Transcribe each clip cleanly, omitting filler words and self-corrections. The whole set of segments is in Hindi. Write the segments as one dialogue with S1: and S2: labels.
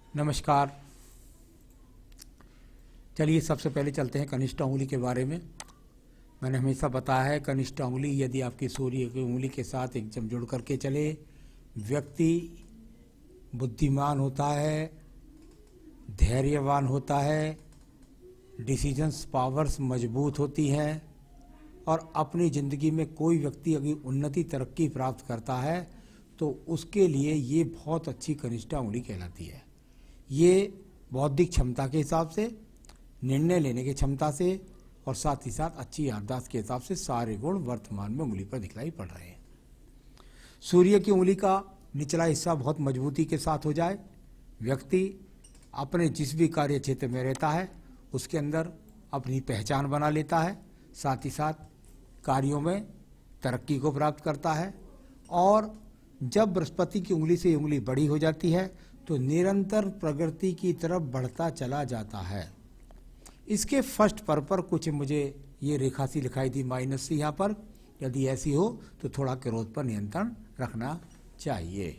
S1: नमस्कार। चलिए सबसे पहले चलते हैं कनिष्ठ उंगली के बारे में। मैंने हमेशा बताया है कनिष्ठ उंगली यदि आपकी सूर्य की उंगली के साथ एकदम जुड़ करके चले, व्यक्ति बुद्धिमान होता है, धैर्यवान होता है, डिसीजंस पावर्स मजबूत होती हैं और अपनी ज़िंदगी में कोई व्यक्ति अगर उन्नति तरक्की प्राप्त करता है तो उसके लिए ये बहुत अच्छी कनिष्ठ उंगली कहलाती है। ये बौद्धिक क्षमता के हिसाब से, निर्णय लेने की क्षमता से और साथ ही साथ अच्छी याददाश्त के हिसाब से सारे गुण वर्तमान में उंगली पर दिखलाई पड़ रहे हैं। सूर्य की उंगली का निचला हिस्सा बहुत मजबूती के साथ हो जाए, व्यक्ति अपने जिस भी कार्य क्षेत्र में रहता है उसके अंदर अपनी पहचान बना लेता है, साथ ही साथ कार्यों में तरक्की को प्राप्त करता है। और जब बृहस्पति की उंगली से उंगली बड़ी हो जाती है तो निरंतर प्रगति की तरफ बढ़ता चला जाता है। इसके फर्स्ट पर कुछ मुझे ये रेखा सी दिखाई दी माइनस सी यहाँ पर, यदि ऐसी हो तो थोड़ा क्रोध पर नियंत्रण रखना चाहिए।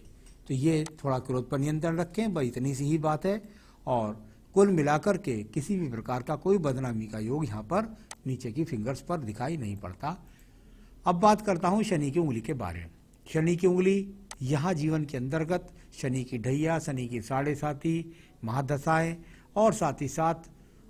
S1: तो ये थोड़ा क्रोध पर नियंत्रण रखें, बस इतनी सी ही बात है। और कुल मिलाकर के किसी भी प्रकार का कोई बदनामी का योग यहाँ पर नीचे की फिंगर्स पर दिखाई नहीं पड़ता। अब बात करता हूँ शनि की उंगली के बारे में। शनि की उंगली यहाँ जीवन के अंतर्गत शनि की ढैया, शनि की साढ़े साथी, महादशाएँ और साथ ही साथ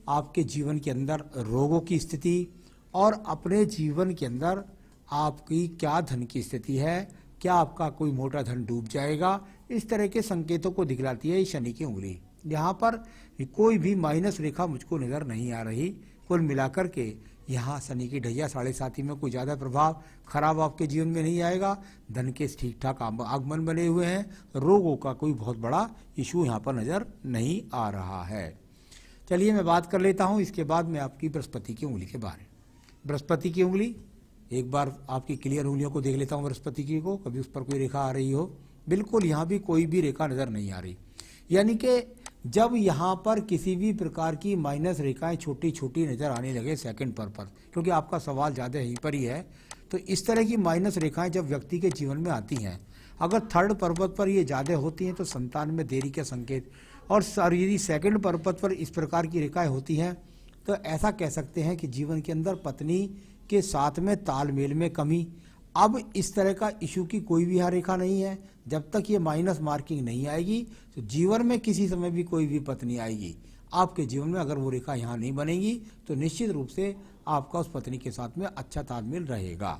S1: आपके जीवन के अंदर रोगों की स्थिति और अपने जीवन के अंदर आपकी क्या धन की स्थिति है, क्या आपका कोई मोटा धन डूब जाएगा, इस तरह के संकेतों को दिखलाती है ये शनि की उंगली। यहाँ पर कोई भी माइनस रेखा मुझको नज़र नहीं आ रही। कुल मिलाकर के यहाँ शनि की ढैया साढ़े साथी में कोई ज़्यादा प्रभाव खराब आपके जीवन में नहीं आएगा। धन के ठीक ठाक आगमन बने हुए हैं, रोगों का कोई बहुत बड़ा इशू यहाँ पर नज़र नहीं आ रहा है। चलिए मैं बात कर लेता हूँ इसके बाद में आपकी बृहस्पति की उंगली के बारे में। बृहस्पति की उंगली एक बार आपकी क्लियर उंगलियों को देख लेता हूँ बृहस्पति की को, कभी उस पर कोई रेखा आ रही हो। बिल्कुल यहाँ भी कोई भी रेखा नज़र नहीं आ रही। यानी कि जब यहाँ पर किसी भी प्रकार की माइनस रेखाएं छोटी छोटी नज़र आने लगे सेकंड पर, क्योंकि आपका सवाल ज़्यादा यहीं पर ही है, तो इस तरह की माइनस रेखाएं जब व्यक्ति के जीवन में आती हैं, अगर थर्ड पर्वत पर ये ज़्यादा होती हैं तो संतान में देरी के संकेत, और यदि सेकंड पर्वत पर इस प्रकार की रेखाएं होती हैं तो ऐसा कह सकते हैं कि जीवन के अंदर पत्नी के साथ में तालमेल में कमी। अब इस तरह का इशू की कोई भी यहाँ रेखा नहीं है। जब तक ये माइनस मार्किंग नहीं आएगी तो जीवन में किसी समय भी कोई भी पत्नी आएगी आपके जीवन में, अगर वो रेखा यहाँ नहीं बनेगी तो निश्चित रूप से आपका उस पत्नी के साथ में अच्छा तालमेल रहेगा।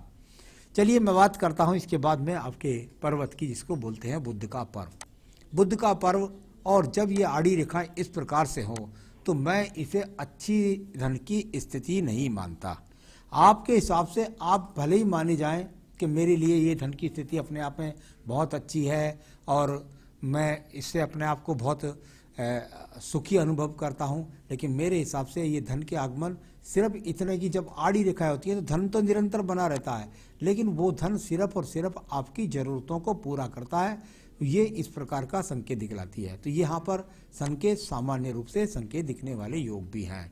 S1: चलिए मैं बात करता हूँ इसके बाद में आपके पर्वत की, जिसको बोलते हैं बुध का पर्व। बुध का पर्व, और जब ये आड़ी रेखाएं इस प्रकार से हो तो मैं इसे अच्छी धन की स्थिति नहीं मानता। आपके हिसाब से आप भले ही माने जाएं कि मेरे लिए ये धन की स्थिति अपने आप में बहुत अच्छी है और मैं इससे अपने आप को बहुत सुखी अनुभव करता हूं, लेकिन मेरे हिसाब से ये धन के आगमन सिर्फ इतने की जब आड़ी रेखाएं होती है तो धन तो निरंतर बना रहता है, लेकिन वो धन सिर्फ और सिर्फ आपकी ज़रूरतों को पूरा करता है। ये इस प्रकार का संकेत दिखलाती है। तो यहाँ पर संकेत सामान्य रूप से संकेत दिखने वाले योग भी हैं।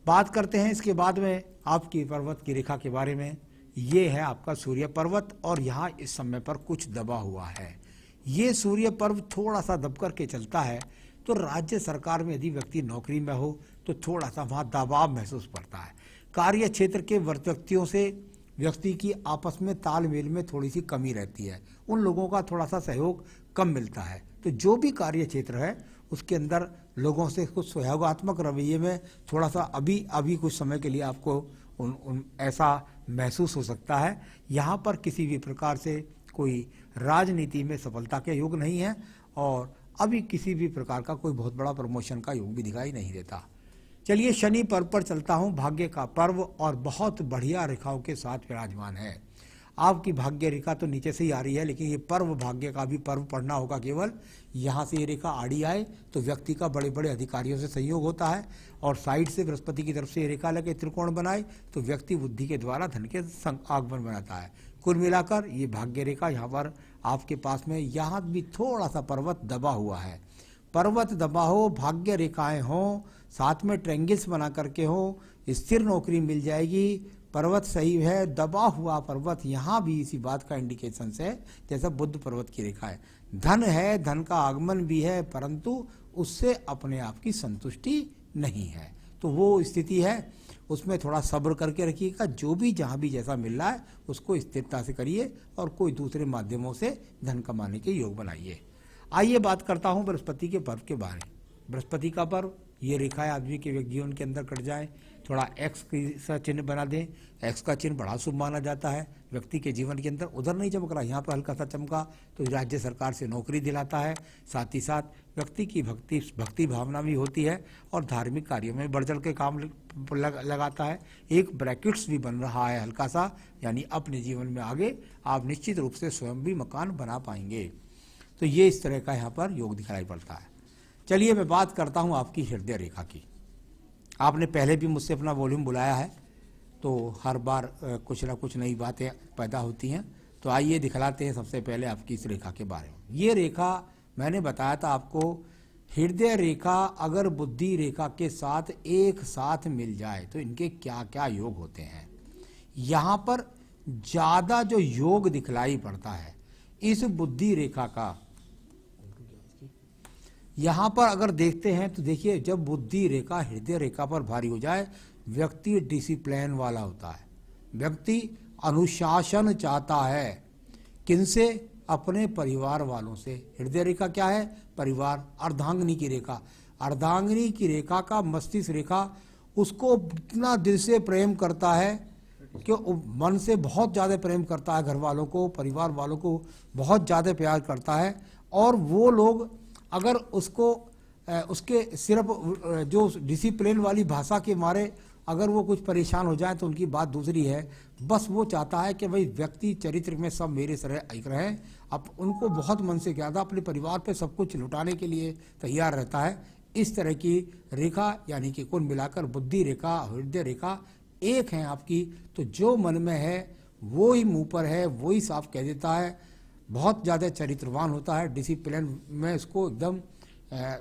S1: बात करते हैं इसके बाद में आपकी पर्वत की रेखा के बारे में। ये है आपका सूर्य पर्वत और यहाँ इस समय पर कुछ दबा हुआ है। ये सूर्य पर्व थोड़ा सा दब करके चलता है तो राज्य सरकार में यदि व्यक्ति नौकरी में हो तो थोड़ा सा वहाँ दबाव महसूस पड़ता है। कार्य क्षेत्र के व्यक्तियों से व्यक्ति की आपस में तालमेल में थोड़ी सी कमी रहती है, उन लोगों का थोड़ा सा सहयोग कम मिलता है। तो जो भी कार्य क्षेत्र है उसके अंदर लोगों से कुछ सहयोगात्मक रवैये में थोड़ा सा अभी कुछ समय के लिए आपको ऐसा महसूस हो सकता है। यहाँ पर किसी भी प्रकार से कोई राजनीति में सफलता के योग नहीं है और अभी किसी भी प्रकार का कोई बहुत बड़ा प्रमोशन का योग भी दिखाई नहीं देता। चलिए शनि पर्व पर चलता हूँ। भाग्य का पर्व और बहुत बढ़िया रेखाओं के साथ विराजमान है। आपकी भाग्य रेखा तो नीचे से ही आ रही है, लेकिन ये पर्व भाग्य का भी पर्व पढ़ना होगा। केवल यहाँ से ये रेखा आड़ी आए तो व्यक्ति का बड़े बड़े अधिकारियों से सहयोग होता है, और साइड से बृहस्पति की तरफ से ये रेखा लगे त्रिकोण बनाए तो व्यक्ति बुद्धि के द्वारा धन के आगमन बनाता है। कुल मिलाकर ये भाग्य रेखा यहाँ पर आपके पास में, यहाँ भी थोड़ा सा पर्वत दबा हुआ है। पर्वत दबा हो, भाग्य रेखाएं हों, साथ में ट्रेंगल्स बना करके हो, स्थिर नौकरी मिल जाएगी। पर्वत सही है, दबा हुआ पर्वत यहाँ भी इसी बात का इंडिकेशन है जैसा बुध पर्वत की रेखा है। धन है, धन का आगमन भी है, परंतु उससे अपने आप की संतुष्टि नहीं है। तो वो स्थिति है, उसमें थोड़ा सब्र करके रखिएगा। जो भी जहाँ भी जैसा मिल रहा है उसको स्थिरता से करिए और कोई दूसरे माध्यमों से धन कमाने के योग बनाइए। आइए बात करता हूँ बृहस्पति के पर्व के बारे में। बृहस्पति का पर्व, ये रेखाएं आदमी के जीवन के अंदर कट जाए, थोड़ा एक्स का चिन्ह बना दें। एक्स का चिन्ह बड़ा शुभ माना जाता है। व्यक्ति के जीवन के अंदर उधर नहीं चमक रहा, यहाँ पर हल्का सा चमका तो राज्य सरकार से नौकरी दिलाता है। साथ ही साथ व्यक्ति की भक्ति भावना भी होती है और धार्मिक कार्यों में बढ़ चढ़ के काम लगाता है। एक ब्रैकेट्स भी बन रहा है हल्का सा, यानी अपने जीवन में आगे आप निश्चित रूप से स्वयं भी मकान बना पाएंगे। तो ये इस तरह का यहाँ पर योग दिखाई पड़ता है। चलिए मैं बात करता हूँ आपकी हृदय रेखा की। आपने पहले भी मुझसे अपना वॉल्यूम बुलाया है, तो हर बार कुछ ना कुछ नई बातें पैदा होती हैं। तो आइए दिखलाते हैं सबसे पहले आपकी इस रेखा के बारे में। ये रेखा मैंने बताया था आपको, हृदय रेखा अगर बुद्धि रेखा के साथ एक साथ मिल जाए तो इनके क्या क्या योग होते हैं। यहाँ पर ज़्यादा जो योग दिखलाई पड़ता है इस बुद्धि रेखा का, यहाँ पर अगर देखते हैं तो देखिए, जब बुद्धि रेखा हृदय रेखा पर भारी हो जाए, व्यक्ति डिसिप्लिन वाला होता है, व्यक्ति अनुशासन चाहता है। किनसे? अपने परिवार वालों से। हृदय रेखा क्या है? परिवार। अर्धांगिनी की रेखा, अर्धांगिनी की रेखा का मस्तिष्क रेखा उसको इतना दिल से प्रेम करता है कि मन से बहुत ज़्यादा प्रेम करता है, घर वालों को, परिवार वालों को बहुत ज़्यादा प्यार करता है। और वो लोग अगर उसको उसके सिर्फ जो डिसिप्लिन वाली भाषा के मारे अगर वो कुछ परेशान हो जाए तो उनकी बात दूसरी है। बस वो चाहता है कि भाई व्यक्ति चरित्र में सब मेरे तरह एक रहें। अब उनको बहुत मन से ज़्यादा अपने परिवार पे सब कुछ लुटाने के लिए तैयार रहता है। इस तरह की रेखा, यानी कि कुल मिलाकर बुद्धि रेखा, हृदय रेखा एक है आपकी। तो जो मन में है वो ही मुँह पर है, वो ही साफ कह देता है। बहुत ज़्यादा चरित्रवान होता है, डिसिप्लिन में इसको एकदम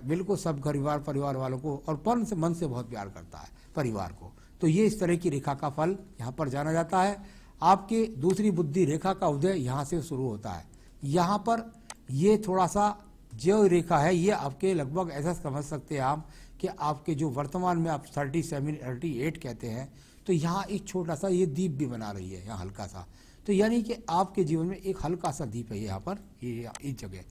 S1: बिल्कुल सब परिवार वालों को और मन से बहुत प्यार करता है परिवार को। तो ये इस तरह की रेखा का फल यहाँ पर जाना जाता है। आपकी दूसरी बुद्धि रेखा का उदय यहाँ से शुरू होता है। यहाँ पर ये थोड़ा सा जो रेखा है ये आपके लगभग ऐसा समझ सकते हैं आप कि आपके जो वर्तमान में आप 37-38 कहते हैं, तो यहाँ एक छोटा सा ये दीप भी बना रही है, यहाँ हल्का सा। तो यानी कि आपके जीवन में एक हल्का सा दीप है यहाँ पर, ये इस जगह।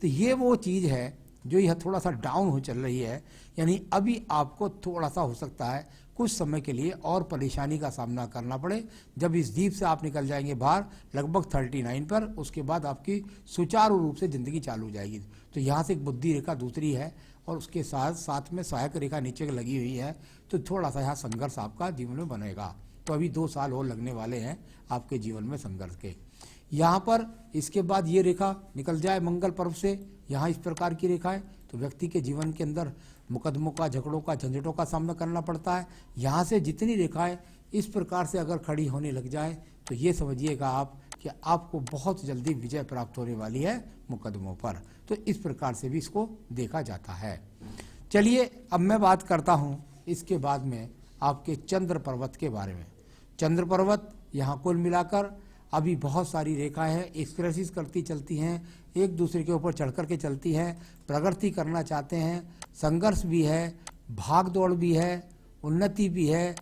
S1: तो ये वो चीज़ है जो यह थोड़ा सा डाउन हो चल रही है, यानी अभी आपको थोड़ा सा हो सकता है कुछ समय के लिए और परेशानी का सामना करना पड़े। जब इस दीप से आप निकल जाएंगे बाहर लगभग 39 पर, उसके बाद आपकी सुचारू रूप से ज़िंदगी चालू हो जाएगी। तो यहाँ से एक बुद्धि रेखा दूसरी है और उसके साथ साथ में सहायक रेखा नीचे लगी हुई है। तो थोड़ा सा यहाँ संघर्ष आपका जीवन में बनेगा। तो अभी 2 साल और लगने वाले हैं आपके जीवन में संघर्ष के। यहाँ पर इसके बाद ये रेखा निकल जाए मंगल पर्व से, यहाँ इस प्रकार की रेखा है, तो व्यक्ति के जीवन के अंदर मुकदमों का, झगड़ों का, झंझटों का सामना करना पड़ता है। यहाँ से जितनी रेखाएं इस प्रकार से अगर खड़ी होने लग जाए तो ये समझिएगा आप कि आपको बहुत जल्दी विजय प्राप्त होने वाली है मुकदमों पर। तो इस प्रकार से भी इसको देखा जाता है। चलिए अब मैं बात करता हूँ इसके बाद में आपके चंद्र पर्वत के बारे में। चंद्र पर्वत यहाँ कुल मिलाकर अभी बहुत सारी रेखाएं हैं, एक्सक्रेसिस करती चलती हैं, एक दूसरे के ऊपर चढ़ कर के चलती हैं, प्रगति करना चाहते हैं, संघर्ष भी है, भाग दौड़ भी है, उन्नति भी है।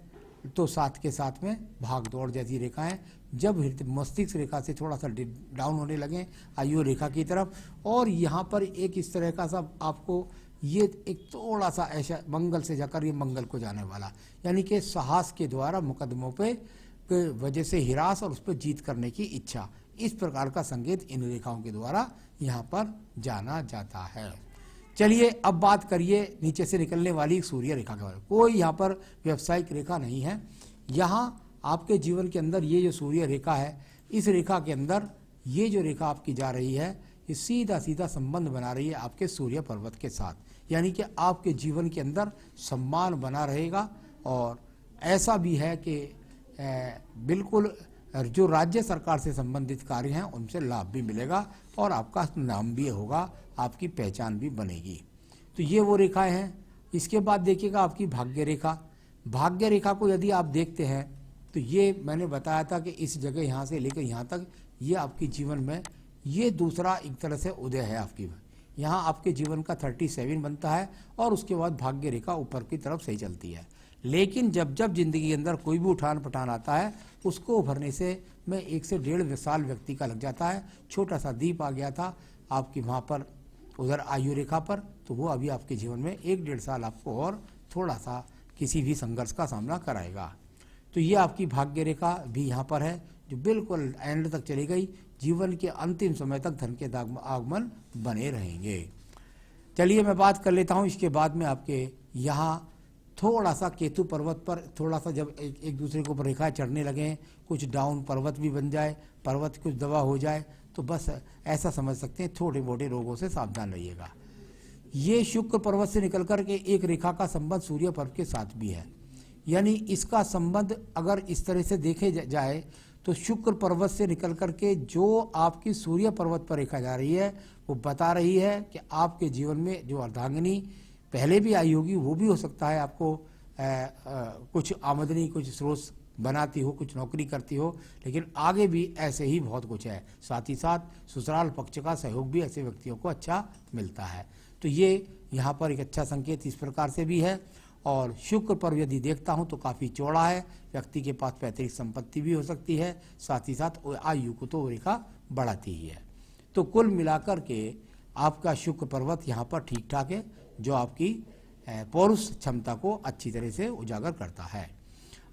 S1: तो साथ के साथ में भाग दौड़ जैसी रेखाएं जब मस्तिष्क रेखा से थोड़ा सा डाउन होने लगें आयु रेखा की तरफ, और यहाँ पर एक इस तरह का सब आपको ये एक थोड़ा सा ऐसा मंगल से जाकर ये मंगल को जाने वाला, यानी कि साहस के द्वारा मुकदमों पे वजह से हिरास और उस पर जीत करने की इच्छा, इस प्रकार का संकेत इन रेखाओं के द्वारा यहाँ पर जाना जाता है। चलिए अब बात करिए नीचे से निकलने वाली सूर्य रेखा के बारे में। कोई यहाँ पर व्यावसायिक रेखा नहीं है। यहाँ आपके जीवन के अंदर ये जो सूर्य रेखा है, इस रेखा के अंदर ये जो रेखा आपकी जा रही है, ये सीधा सीधा संबंध बना रही है आपके सूर्य पर्वत के साथ, यानी कि आपके जीवन के अंदर सम्मान बना रहेगा। और ऐसा भी है कि बिल्कुल जो राज्य सरकार से संबंधित कार्य हैं उनसे लाभ भी मिलेगा और आपका नाम भी होगा, आपकी पहचान भी बनेगी। तो ये वो रेखाएं हैं। इसके बाद देखिएगा आपकी भाग्य रेखा। भाग्य रेखा को यदि आप देखते हैं तो ये मैंने बताया था कि इस जगह यहाँ से लेकर यहाँ तक ये आपके जीवन में ये दूसरा एक तरह से उदय है आपकी। यहाँ आपके जीवन का 37 बनता है और उसके बाद भाग्य रेखा ऊपर की तरफ सही चलती है। लेकिन जब जब जिंदगी के अंदर कोई भी उठान पठान आता है, उसको उभरने से में 1 से 1.5 साल व्यक्ति का लग जाता है। छोटा सा दीप आ गया था आपकी वहाँ पर उधर आयु रेखा पर, तो वो अभी आपके जीवन में 1-1.5 साल आपको और थोड़ा सा किसी भी संघर्ष का सामना कराएगा। तो ये आपकी भाग्य रेखा भी यहाँ पर है, जो बिल्कुल एंड तक चली गई। जीवन के अंतिम समय तक धन के आगमन बने रहेंगे। चलिए मैं बात कर लेता हूँ इसके बाद में आपके यहाँ थोड़ा सा केतु पर्वत पर थोड़ा सा जब एक दूसरे के ऊपर रेखाएं चढ़ने लगें, कुछ डाउन पर्वत भी बन जाए, पर्वत कुछ दबा हो जाए, तो बस ऐसा समझ सकते हैं थोड़े मोटे रोगों से सावधान रहिएगा। ये शुक्र पर्वत से निकल कर के एक रेखा का संबंध सूर्य पर्वत के साथ भी है, यानी इसका संबंध अगर इस तरह से देखे जाए तो शुक्र पर्वत से निकल कर के जो आपकी सूर्य पर्वत पर रेखा जा रही है, वो बता रही है कि आपके जीवन में जो अर्धांगिनी पहले भी आई होगी, वो भी हो सकता है आपको कुछ आमदनी, कुछ स्रोत बनाती हो, कुछ नौकरी करती हो, लेकिन आगे भी ऐसे ही बहुत कुछ है। साथ ही साथ ससुराल पक्ष का सहयोग भी ऐसे व्यक्तियों को अच्छा मिलता है। तो ये यहाँ पर एक अच्छा संकेत इस प्रकार से भी है। और शुक्र पर यदि देखता हूँ तो काफ़ी चौड़ा है, व्यक्ति के पास पैतृक संपत्ति भी हो सकती है, साथ ही साथ आयु को तो रेखा बढ़ाती ही है। तो कुल मिलाकर के आपका शुक्र पर्वत यहाँ पर ठीक ठाक है, जो आपकी पौरुष क्षमता को अच्छी तरह से उजागर करता है।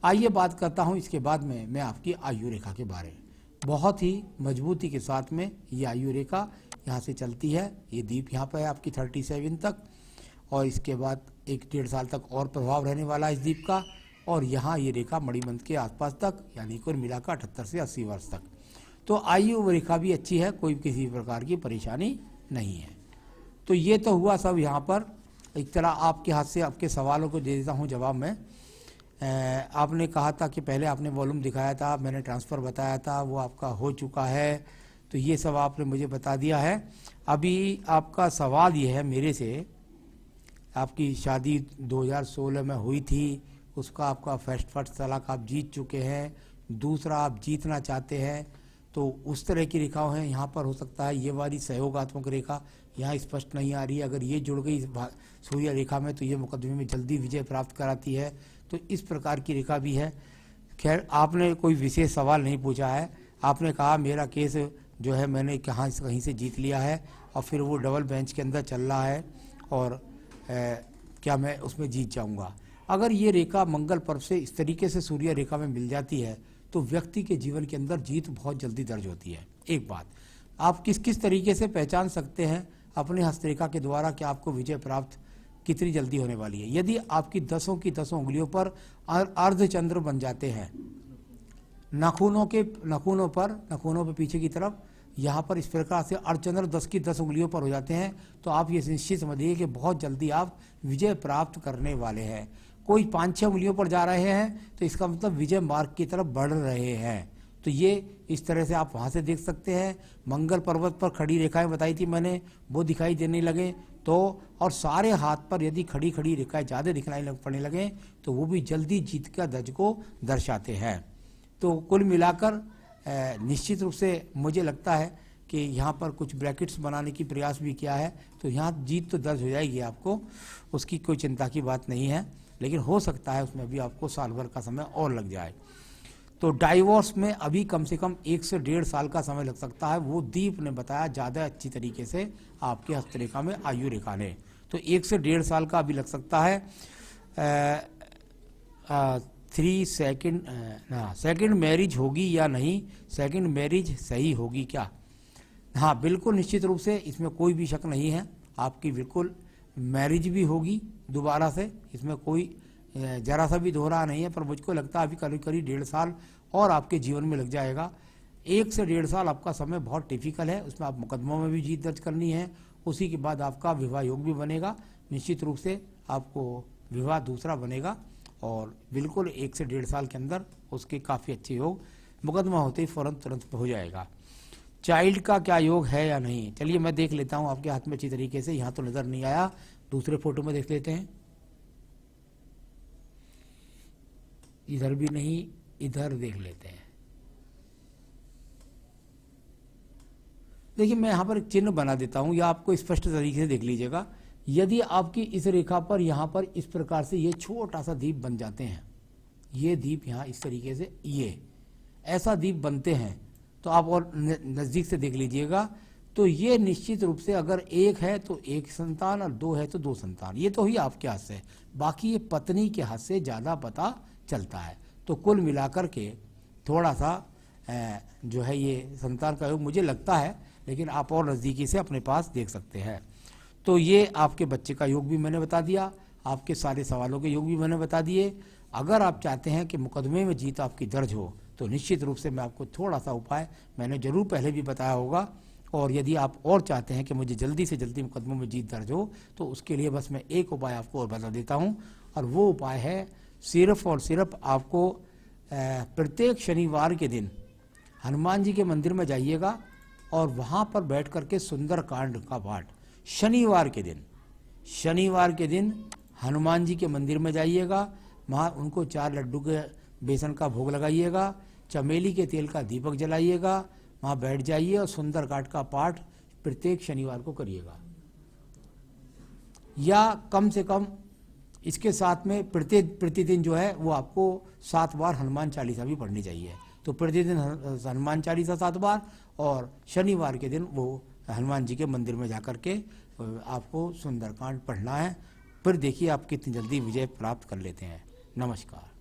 S1: आइए बात करता हूँ इसके बाद में मैं आपकी आयु रेखा के बारे में। बहुत ही मजबूती के साथ में ये आयु रेखा यहाँ से चलती है। ये दीप यहाँ पर है आपकी 37 तक, और इसके बाद 1-1.5 साल तक और प्रभाव रहने वाला है इस दीप का। और यहाँ ये रेखा मणिबंध के आसपास तक, यानी कुल मिलाकर 78 से 80 वर्ष तक। तो आयु रेखा भी अच्छी है, कोई किसी प्रकार की परेशानी नहीं है। तो ये तो हुआ सब यहाँ पर। एक तरह आपके हाथ से आपके सवालों को दे देता हूँ जवाब में। आपने कहा था कि पहले आपने वॉल्यूम दिखाया था, मैंने ट्रांसफ़र बताया था, वो आपका हो चुका है, तो ये सब आपने मुझे बता दिया है। अभी आपका सवाल ये है मेरे से, आपकी शादी 2016 में हुई थी, उसका आपका फर्स्ट तलाक आप जीत चुके हैं, दूसरा आप जीतना चाहते हैं, तो उस तरह की रेखाएं हैं। यहाँ पर हो सकता है ये वाली सहयोगात्मक रेखा यहाँ स्पष्ट नहीं आ रही है, अगर ये जुड़ गई सूर्य रेखा में तो ये मुकदमे में जल्दी विजय प्राप्त कराती है। तो इस प्रकार की रेखा भी है। खैर, आपने कोई विशेष सवाल नहीं पूछा है, आपने कहा मेरा केस जो है मैंने कहीं से जीत लिया है और फिर वो डबल बेंच के अंदर चल रहा है, और क्या मैं उसमें जीत जाऊंगा। अगर ये रेखा मंगल पर्व से इस तरीके से सूर्य रेखा में मिल जाती है तो व्यक्ति के जीवन के अंदर जीत बहुत जल्दी दर्ज होती है। एक बात, आप किस किस तरीके से पहचान सकते हैं अपने हस्तरेखा के द्वारा कि आपको विजय प्राप्त कितनी जल्दी होने वाली है। यदि आपकी 10 की 10 उंगलियों पर अर्धचंद्र बन जाते हैं, नाखूनों पे पीछे की तरफ यहाँ पर इस प्रकार से अर्धचंद्र 10 की 10 उंगलियों पर हो जाते हैं, तो आप ये निश्चित समझिए कि बहुत जल्दी आप विजय प्राप्त करने वाले हैं। कोई 5-6 उंगलियों पर जा रहे हैं तो इसका मतलब विजय मार्ग की तरफ बढ़ रहे हैं। तो ये इस तरह से आप वहाँ से देख सकते हैं। मंगल पर्वत पर खड़ी रेखाएं बताई थी मैंने, वो दिखाई देने लगे तो, और सारे हाथ पर यदि खड़ी खड़ी रेखाएं ज़्यादा दिखलाई पड़ने लगे तो वो भी जल्दी जीत का दर्ज को दर्शाते हैं। तो कुल मिलाकर निश्चित रूप से मुझे लगता है कि यहाँ पर कुछ ब्रैकेट्स बनाने की प्रयास भी किया है, तो यहाँ जीत तो दर्ज हो जाएगी आपको, उसकी कोई चिंता की बात नहीं है। लेकिन हो सकता है उसमें भी आपको साल भर का समय और लग जाए। तो डाइवोर्स में अभी कम से कम 1 से 1.5 साल का समय लग सकता है, वो दीप ने बताया ज़्यादा अच्छी तरीके से आपके हस्तरेखा में आयु रेखा ने। तो 1 से 1.5 साल का अभी लग सकता है। 3 सेकंड मैरिज होगी या नहीं, सेकंड मैरिज सही होगी क्या? हाँ, बिल्कुल निश्चित रूप से इसमें कोई भी शक नहीं है, आपकी बिल्कुल मैरिज भी होगी दोबारा से, इसमें कोई जरा सा भी दोहरा नहीं है। पर मुझको लगता है अभी करीब 1.5 साल और आपके जीवन में लग जाएगा। 1 से 1.5 साल आपका समय बहुत टिपिकल है, उसमें आप मुकदमों में भी जीत दर्ज करनी है। उसी के बाद आपका विवाह योग भी बनेगा, निश्चित रूप से आपको विवाह दूसरा बनेगा, और बिल्कुल 1 से 1.5 साल के अंदर उसके काफ़ी अच्छे योग, मुकदमा होते ही फ़ौरन तुरंत हो जाएगा। चाइल्ड का क्या योग है या नहीं, चलिए मैं देख लेता हूँ आपके हाथ में अच्छी तरीके से। यहाँ तो नज़र नहीं आया, दूसरे फोटो में देख लेते हैं। इधर भी नहीं, इधर देख लेते हैं। देखिए मैं यहाँ पर एक चिन्ह बना देता हूँ, या आपको स्पष्ट तरीके से देख लीजिएगा। यदि आपकी इस रेखा पर यहाँ पर इस प्रकार से ये छोटा सा दीप बन जाते हैं, ये दीप यहाँ इस तरीके से ये ऐसा दीप बनते हैं, तो आप और नज़दीक से देख लीजिएगा, तो ये निश्चित रूप से अगर एक है तो एक संतान और दो है तो दो संतान, ये तो ही आपके हाथ से, बाकी ये पत्नी के हाथ से ज़्यादा पता चलता है। तो कुल मिलाकर के थोड़ा सा जो है ये संतान का योग मुझे लगता है, लेकिन आप और नज़दीकी से अपने पास देख सकते हैं। तो ये आपके बच्चे का योग भी मैंने बता दिया, आपके सारे सवालों के योग भी मैंने बता दिए। अगर आप चाहते हैं कि मुकदमे में जीत आपकी दर्ज हो, तो निश्चित रूप से मैं आपको थोड़ा सा उपाय मैंने जरूर पहले भी बताया होगा, और यदि आप और चाहते हैं कि मुझे जल्दी से जल्दी मुकदमों में जीत दर्ज हो, तो उसके लिए बस मैं एक उपाय आपको और बता देता हूँ, और वो उपाय है सिर्फ और सिर्फ आपको प्रत्येक शनिवार के दिन हनुमान जी के मंदिर में जाइएगा और वहाँ पर बैठ करके सुंदरकांड का पाठ शनिवार के दिन हनुमान जी के मंदिर में जाइएगा, वहाँ उनको 4 लड्डू के बेसन का भोग लगाइएगा, चमेली के तेल का दीपक जलाइएगा, वहाँ बैठ जाइए और सुंदरकांड का पाठ प्रत्येक शनिवार को करिएगा। या कम से कम इसके साथ में प्रतिदिन जो है वो आपको 7 बार हनुमान चालीसा भी पढ़नी चाहिए। तो प्रतिदिन हनुमान चालीसा 7 बार, और शनिवार के दिन वो हनुमान जी के मंदिर में जाकर के आपको सुंदरकांड पढ़ना है। फिर देखिए आप कितनी जल्दी विजय प्राप्त कर लेते हैं। नमस्कार।